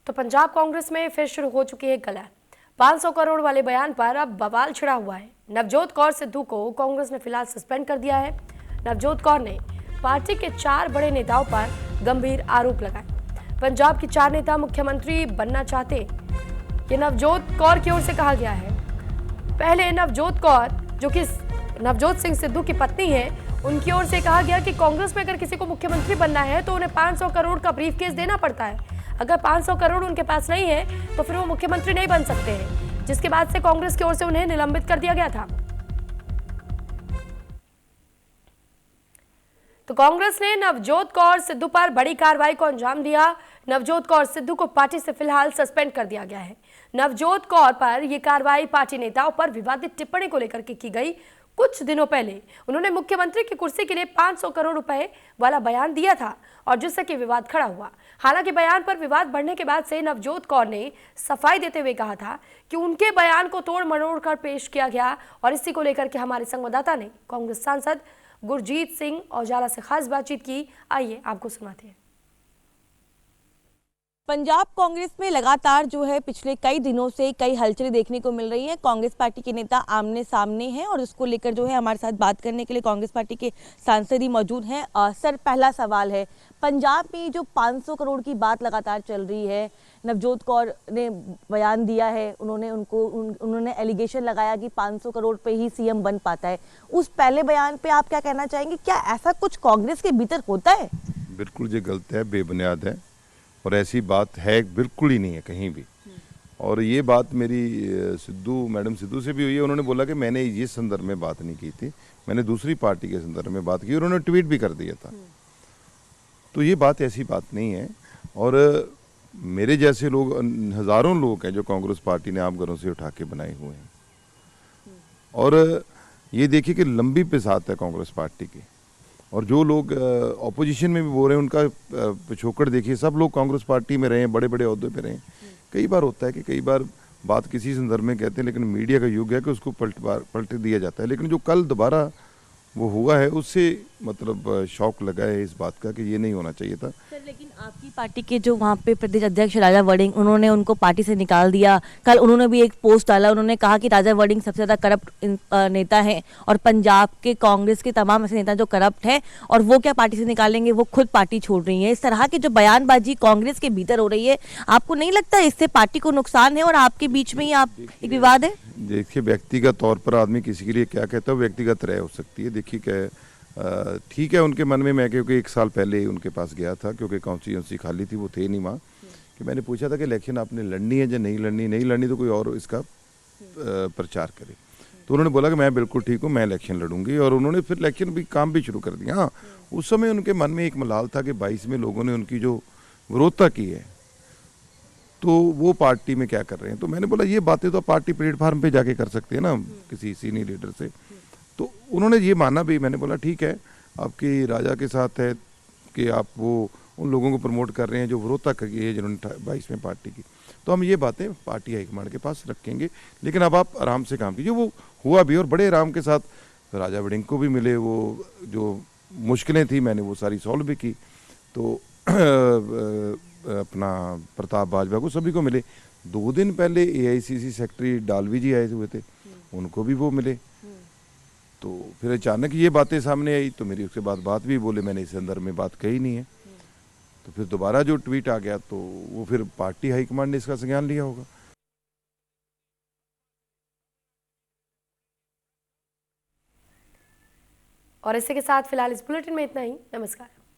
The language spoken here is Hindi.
तो पंजाब कांग्रेस में फिर शुरू हो चुकी है कलह। 500 करोड़ वाले बयान पर अब बवाल छिड़ा हुआ है। नवजोत कौर सिद्धू को कांग्रेस ने फिलहाल सस्पेंड कर दिया है। नवजोत कौर ने पार्टी के 4 बड़े नेताओं पर गंभीर आरोप लगाए। पंजाब के 4 नेता मुख्यमंत्री बनना चाहते, ये नवजोत कौर की ओर से कहा गया है। पहले नवजोत कौर, जो कि नवजोत सिंह सिद्धू की पत्नी है, उनकी ओर से कहा गया कि कांग्रेस में अगर किसी को मुख्यमंत्री बनना है तो उन्हें 500 करोड़ का ब्रीफकेस देना पड़ता है। अगर 500 करोड़ उनके पास नहीं है तो फिर वो मुख्यमंत्री नहीं बन सकते हैं, जिसके बाद से कांग्रेस की ओर से उन्हें निलंबित कर दिया गया था। तो कांग्रेस ने नवजोत कौर सिद्धू पर बड़ी कार्रवाई को अंजाम दिया। नवजोत कौर सिद्धू को पार्टी से फिलहाल सस्पेंड कर दिया गया है। नवजोत कौर पर यह कार्रवाई पार्टी नेताओं पर विवादित टिप्पणी को लेकर की गई। कुछ दिनों पहले उन्होंने मुख्यमंत्री की कुर्सी के लिए 500 करोड़ रुपए वाला बयान दिया था और जिससे कि विवाद खड़ा हुआ। हालांकि बयान पर विवाद बढ़ने के बाद से नवजोत कौर ने सफाई देते हुए कहा था कि उनके बयान को तोड़ मरोड़ कर पेश किया गया। और इसी को लेकर के हमारे संवाददाता ने कांग्रेस सांसद गुरजीत सिंह औजाला से खास बातचीत की। आइए आपको सुनाते हैं। पंजाब कांग्रेस में लगातार जो है पिछले कई दिनों से कई हलचलें देखने को मिल रही हैं। कांग्रेस पार्टी के नेता आमने सामने हैं और इसको लेकर जो है हमारे साथ बात करने के लिए कांग्रेस पार्टी के सांसद ही मौजूद हैं। सर, पहला सवाल है, पंजाब में जो 500 करोड़ की बात लगातार चल रही है, नवजोत कौर ने बयान दिया है, उन्होंने एलिगेशन लगाया कि 500 करोड़ पे ही सीएम बन पाता है। उस पहले बयान पे आप क्या कहना चाहेंगे? क्या ऐसा कुछ कांग्रेस के भीतर होता है? बिल्कुल ये गलत है, बेबुनियाद है और ऐसी बात है बिल्कुल ही नहीं है कहीं भी। और ये बात मेरी मैडम सिद्धू से भी हुई है। उन्होंने बोला कि मैंने ये संदर्भ में बात नहीं की थी, मैंने दूसरी पार्टी के संदर्भ में बात की और उन्होंने ट्वीट भी कर दिया था। तो ये बात ऐसी बात नहीं है। और मेरे जैसे लोग, हजारों लोग हैं जो कांग्रेस पार्टी ने आप घरों से उठा के बनाए हुए हैं। और ये देखिए कि लंबी पिसात है कांग्रेस पार्टी की। और जो लोग ऑपोजिशन में भी बोल रहे हैं उनका पिछोकड़ देखिए। सब लोग कांग्रेस पार्टी में रहे, बड़े बड़े ओहदे पे रहे। कई बार होता है कि कई बार बात किसी संदर्भ में कहते हैं, लेकिन मीडिया का युग है कि उसको पलट दिया जाता है। लेकिन जो कल दोबारा वो हुआ है उससे मतलब शौक लगा है इस बात का कि ये नहीं होना चाहिए था। सर, लेकिन आपकी पार्टी के जो वहाँ पे प्रदेश अध्यक्ष राजा वड़िंग, उन्होंने उनको पार्टी से निकाल दिया। कल उन्होंने भी एक पोस्ट डाला, उन्होंने कहा कि राजा वड़िंग सबसे ज़्यादा करप्ट नेता हैं और पंजाब के कांग्रेस के तमाम ऐसे नेता जो करप्ट हैं और वो क्या पार्टी से निकालेंगे, वो खुद पार्टी छोड़ रही है। इस तरह की जो बयानबाजी कांग्रेस के भीतर हो रही है, आपको नहीं लगता इससे पार्टी को नुकसान है और आपके बीच में ही आप एक विवाद है? देखिए, व्यक्तिगत तौर पर आदमी किसी के लिए क्या कहता है व्यक्तिगत राय हो सकती है। देखिए क्या ठीक है उनके मन में। मैं क्योंकि 1 साल पहले उनके पास गया था क्योंकि कॉन्स्टिट्यूंसी खाली थी, वो थे नहीं वहाँ, कि मैंने पूछा था कि इलेक्शन आपने लड़नी है या नहीं लड़नी, नहीं लड़नी तो कोई और इसका प्रचार करे। तो उन्होंने बोला कि मैं बिल्कुल ठीक हूँ, मैं इलेक्शन लड़ूंगी। और उन्होंने फिर इलेक्शन भी काम भी शुरू कर दिया। हाँ, उस समय उनके मन में एक मलाल था कि 22 में लोगों ने उनकी जो विरोधता की है तो वो पार्टी में क्या कर रहे हैं। तो मैंने बोला ये बातें तो पार्टी प्लेटफार्म पे जाके कर सकते हैं ना किसी सीनियर लीडर से। तो उन्होंने ये माना भी। मैंने बोला ठीक है, आपकी राजा के साथ है कि आप वो उन लोगों को प्रमोट कर रहे हैं जो विरोधता की है जिन्होंने 22 में पार्टी की। तो हम ये बातें पार्टी हाईकमांड के पास रखेंगे, लेकिन अब आप आराम से काम कीजिए। वो हुआ भी और बड़े आराम के साथ राजा वड़िंग को भी मिले। वो जो मुश्किलें थी मैंने वो सारी सॉल्व भी की। तो अपना प्रताप बाजवा को सभी को मिले। 2 दिन पहले AICC सेक्रेटरी डालवी जी आए हुए थे, उनको भी वो मिले। तो फिर अचानक ये बातें सामने आई तो मेरी उसके बाद बात भी बोले, मैंने इस संदर्भ में बात कही नहीं है। तो फिर दोबारा जो ट्वीट आ गया तो वो फिर पार्टी हाईकमांड ने इसका संज्ञान लिया होगा। और इसी के साथ फिलहाल इस बुलेटिन में इतना ही। नमस्कार।